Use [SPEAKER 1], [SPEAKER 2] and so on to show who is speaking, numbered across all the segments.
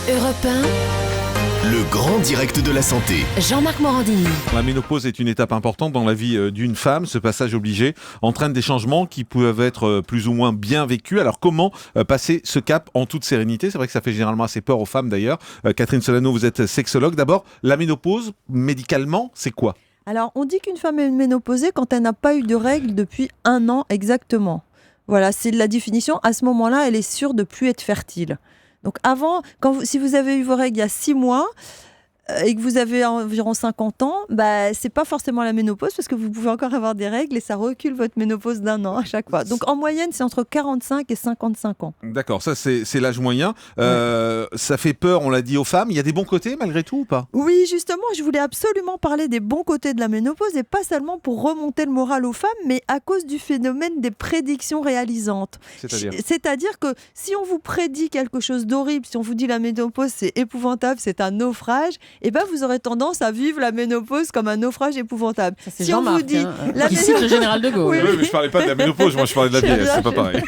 [SPEAKER 1] Europe 1,
[SPEAKER 2] Le grand direct de la santé.
[SPEAKER 1] Jean-Marc Morandini.
[SPEAKER 3] La ménopause est une étape importante dans la vie d'une femme. Ce passage obligé entraîne des changements qui peuvent être plus ou moins bien vécus. Alors comment passer ce cap en toute sérénité ? C'est vrai que ça fait généralement assez peur aux femmes d'ailleurs. Catherine Solano, vous êtes sexologue. D'abord, la ménopause, médicalement, c'est quoi ?
[SPEAKER 4] Alors, on dit qu'une femme est ménopausée quand elle n'a pas eu de règles depuis 1 an exactement. Voilà, c'est la définition. À ce moment-là, elle est sûre de plus être fertile. Donc avant, si vous avez eu vos règles il y a 6 mois et que vous avez environ 50 ans, c'est pas forcément la ménopause parce que vous pouvez encore avoir des règles et ça recule votre ménopause d'1 an à chaque fois. Donc en moyenne, c'est entre 45 et 55 ans.
[SPEAKER 3] D'accord, ça c'est l'âge moyen. Ça fait peur, on l'a dit, aux femmes. Il y a des bons côtés malgré tout ou pas ?
[SPEAKER 4] Oui, justement, je voulais absolument parler des bons côtés de la ménopause et pas seulement pour remonter le moral aux femmes, mais à cause du phénomène des prédictions réalisantes. C'est-à-dire que si on vous prédit quelque chose d'horrible, si on vous dit la ménopause c'est épouvantable, c'est un naufrage, vous aurez tendance à vivre la ménopause comme un naufrage épouvantable.
[SPEAKER 5] Ça, c'est Jean-Marc, qui cite le général de Gaulle.
[SPEAKER 3] Oui, mais je parlais pas de la ménopause, moi je parlais de la vieillesse, c'est pas pareil.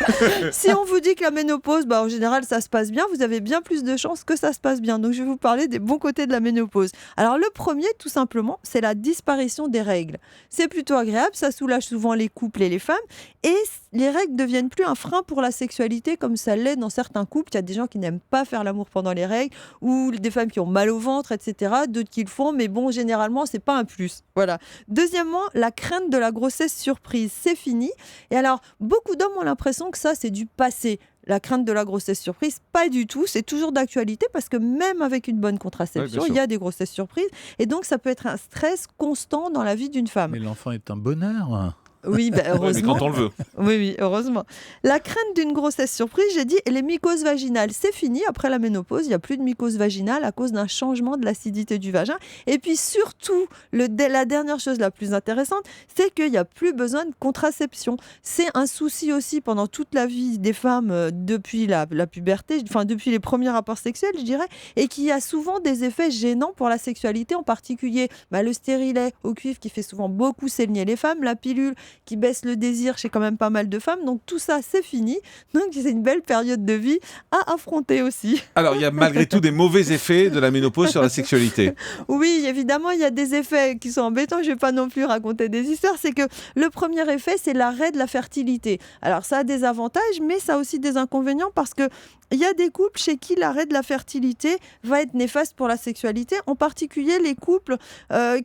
[SPEAKER 4] Si on vous dit que la ménopause, en général ça se passe bien, vous avez bien plus de chances que ça se passe bien. Donc je vais vous parler des bons côtés de la ménopause. Alors le premier, tout simplement, c'est la disparition des règles. C'est plutôt agréable, ça soulage souvent les couples et les femmes, et les règles ne deviennent plus un frein pour la sexualité comme ça l'est dans certains couples. Il y a des gens qui n'aiment pas faire l'amour pendant les règles, ou des femmes qui ont mal au ventre, etc. D'autres qui le font, mais généralement, c'est pas un plus. Voilà. Deuxièmement, la crainte de la grossesse surprise, c'est fini. Et alors, beaucoup d'hommes ont l'impression que ça, c'est du passé. La crainte de la grossesse surprise, pas du tout. C'est toujours d'actualité parce que même avec une bonne contraception, il y a des grossesses surprises. Et donc, ça peut être un stress constant dans la vie d'une femme.
[SPEAKER 6] Mais l'enfant est un bonheur.
[SPEAKER 4] Oui, heureusement.
[SPEAKER 3] Oui, mais quand on le veut.
[SPEAKER 4] Oui, heureusement. La crainte d'une grossesse surprise, j'ai dit, les mycoses vaginales, c'est fini. Après la ménopause, il n'y a plus de mycose vaginale à cause d'un changement de l'acidité du vagin. Et puis surtout, la dernière chose la plus intéressante, c'est qu'il n'y a plus besoin de contraception. C'est un souci aussi pendant toute la vie des femmes depuis la puberté, depuis les premiers rapports sexuels, je dirais, et qui a souvent des effets gênants pour la sexualité, en particulier le stérilet au cuivre qui fait souvent beaucoup saigner les femmes, la pilule qui baisse le désir chez quand même pas mal de femmes. Donc tout ça, c'est fini. Donc c'est une belle période de vie à affronter aussi.
[SPEAKER 3] Alors il y a malgré tout des mauvais effets de la ménopause sur la sexualité.
[SPEAKER 4] Oui, évidemment, il y a des effets qui sont embêtants. Je ne vais pas non plus raconter des histoires. C'est que le premier effet, c'est l'arrêt de la fertilité. Alors ça a des avantages, mais ça a aussi des inconvénients parce que il y a des couples chez qui l'arrêt de la fertilité va être néfaste pour la sexualité, en particulier les couples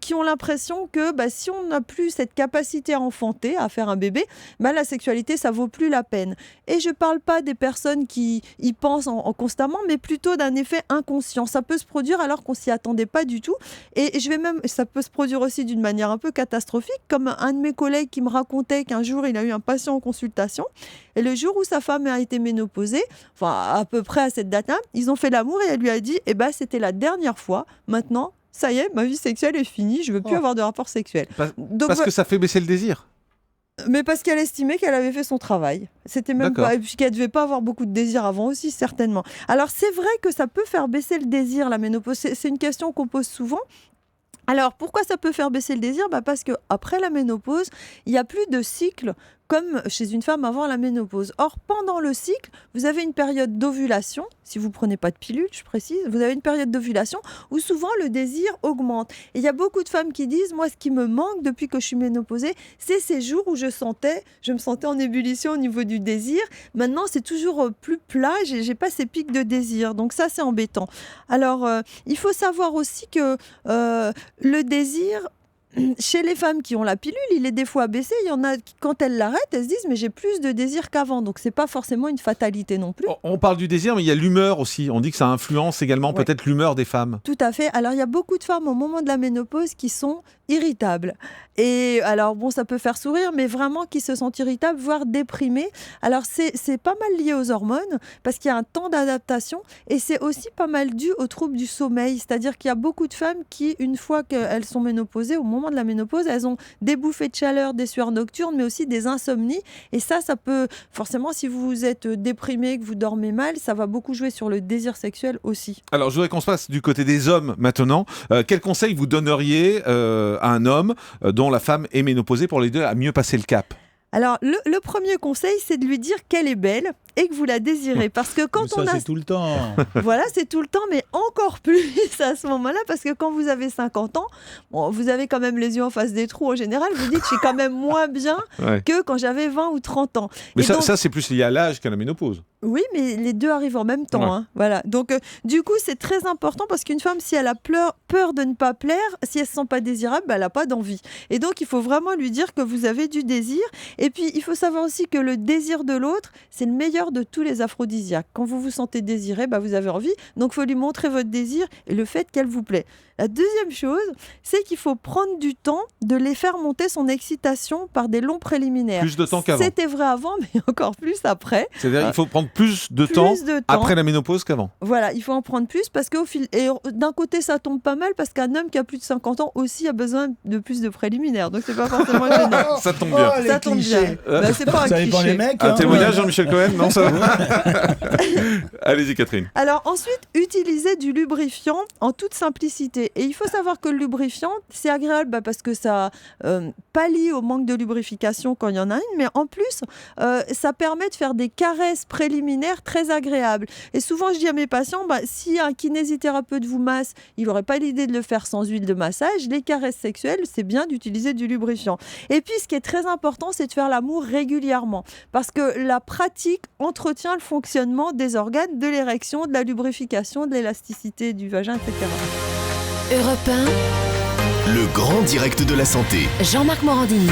[SPEAKER 4] qui ont l'impression que si on n'a plus cette capacité à enfanter, à faire un bébé, la sexualité, ça vaut plus la peine. Et je ne parle pas des personnes qui y pensent constamment, mais plutôt d'un effet inconscient. Ça peut se produire alors qu'on ne s'y attendait pas du tout. Et ça peut se produire aussi d'une manière un peu catastrophique, comme un de mes collègues qui me racontait qu'un jour, il a eu un patient en consultation, et le jour où sa femme a été ménopausée, à peu près à cette date-là, ils ont fait l'amour et elle lui a dit c'était la dernière fois, maintenant, ça y est, ma vie sexuelle est finie, je ne veux plus avoir de rapport sexuel.
[SPEAKER 3] Parce que ça fait baisser le désir ?
[SPEAKER 4] Mais parce qu'elle estimait qu'elle avait fait son travail. C'était même pas, et puis qu'elle ne devait pas avoir beaucoup de désir avant aussi, certainement. Alors c'est vrai que ça peut faire baisser le désir, la ménopause. C'est une question qu'on pose souvent. Alors, pourquoi ça peut faire baisser le désir ? Parce qu'après la ménopause, il n'y a plus de cycle comme chez une femme avant la ménopause. Or, pendant le cycle, vous avez une période d'ovulation, si vous ne prenez pas de pilule, je précise, vous avez une période d'ovulation où souvent le désir augmente. Et il y a beaucoup de femmes qui disent, moi, ce qui me manque depuis que je suis ménopausée, c'est ces jours où je me sentais en ébullition au niveau du désir. Maintenant, c'est toujours plus plat, j'ai pas ces pics de désir. Donc ça, c'est embêtant. Alors, il faut savoir aussi que le désir, chez les femmes qui ont la pilule, il est des fois baissé. Il y en a qui, quand elles l'arrêtent, elles se disent mais j'ai plus de désir qu'avant. Donc c'est pas forcément une fatalité non plus.
[SPEAKER 3] On parle du désir, mais il y a l'humeur aussi. On dit que ça influence également peut-être l'humeur des femmes.
[SPEAKER 4] Tout à fait. Alors il y a beaucoup de femmes au moment de la ménopause qui sont irritables. Et alors ça peut faire sourire, mais vraiment qui se sentent irritables, voire déprimées. Alors c'est pas mal lié aux hormones parce qu'il y a un temps d'adaptation et c'est aussi pas mal dû aux troubles du sommeil. C'est-à-dire qu'il y a beaucoup de femmes qui, une fois qu'elles sont ménopausées, au moment de la ménopause, elles ont des bouffées de chaleur, des sueurs nocturnes, mais aussi des insomnies. Et ça peut, forcément, si vous êtes déprimé, que vous dormez mal, ça va beaucoup jouer sur le désir sexuel aussi.
[SPEAKER 3] Alors, je voudrais qu'on se passe du côté des hommes maintenant. Quels conseils vous donneriez à un homme dont la femme est ménopausée pour l'aider à mieux passer le cap ?
[SPEAKER 4] Alors, le premier conseil, c'est de lui dire qu'elle est belle et que vous la désirez. Parce que quand
[SPEAKER 6] ça, c'est tout le temps.
[SPEAKER 4] Voilà, c'est tout le temps, mais encore plus à ce moment-là, parce que quand vous avez 50 ans, bon, vous avez quand même les yeux en face des trous en général, vous dites je suis quand même moins bien que quand j'avais 20 ou 30 ans.
[SPEAKER 3] Mais
[SPEAKER 4] donc,
[SPEAKER 3] ça, c'est plus lié à l'âge qu'à la ménopause.
[SPEAKER 4] Oui, mais les deux arrivent en même temps. Hein, voilà. Donc, du coup, c'est très important parce qu'une femme, si elle a peur de ne pas plaire, si elle ne se sent pas désirable, elle n'a pas d'envie. Et donc, il faut vraiment lui dire que vous avez du désir. Et puis, il faut savoir aussi que le désir de l'autre, c'est le meilleur de tous les aphrodisiaques. Quand vous vous sentez désiré, vous avez envie. Donc, il faut lui montrer votre désir et le fait qu'elle vous plaît. La deuxième chose, c'est qu'il faut prendre du temps de les faire monter son excitation par des longs préliminaires.
[SPEAKER 3] Plus de temps qu'avant.
[SPEAKER 4] C'était vrai avant, mais encore plus après.
[SPEAKER 3] C'est-à-dire qu'il faut prendre plus de temps après la ménopause qu'avant.
[SPEAKER 4] Voilà, il faut en prendre plus parce que d'un côté, ça tombe pas mal parce qu'un homme qui a plus de 50 ans aussi a besoin de plus de préliminaires. Donc, c'est pas forcément gênant.
[SPEAKER 3] Ça tombe bien.
[SPEAKER 4] Ça tombe bien. C'est pas un
[SPEAKER 6] Ça dépend
[SPEAKER 4] cliché.
[SPEAKER 6] les mecs.
[SPEAKER 3] Un témoignage, Jean-Michel Cohen? Non, ça va. Allez-y, Catherine.
[SPEAKER 4] Alors ensuite, utilisez du lubrifiant en toute simplicité. Et il faut savoir que le lubrifiant, c'est agréable parce que ça pallie au manque de lubrification quand il y en a une, mais en plus, ça permet de faire des caresses préliminaires très agréables. Et souvent, je dis à mes patients, si un kinésithérapeute vous masse, il n'aurait pas l'idée de le faire sans huile de massage. Les caresses sexuelles, c'est bien d'utiliser du lubrifiant. Et puis, ce qui est très important, c'est de faire l'amour régulièrement. Parce que la pratique entretient le fonctionnement des organes, de l'érection, de la lubrification, de l'élasticité du vagin, etc.
[SPEAKER 2] Europe 1, le grand direct de la santé.
[SPEAKER 1] Jean-Marc Morandini.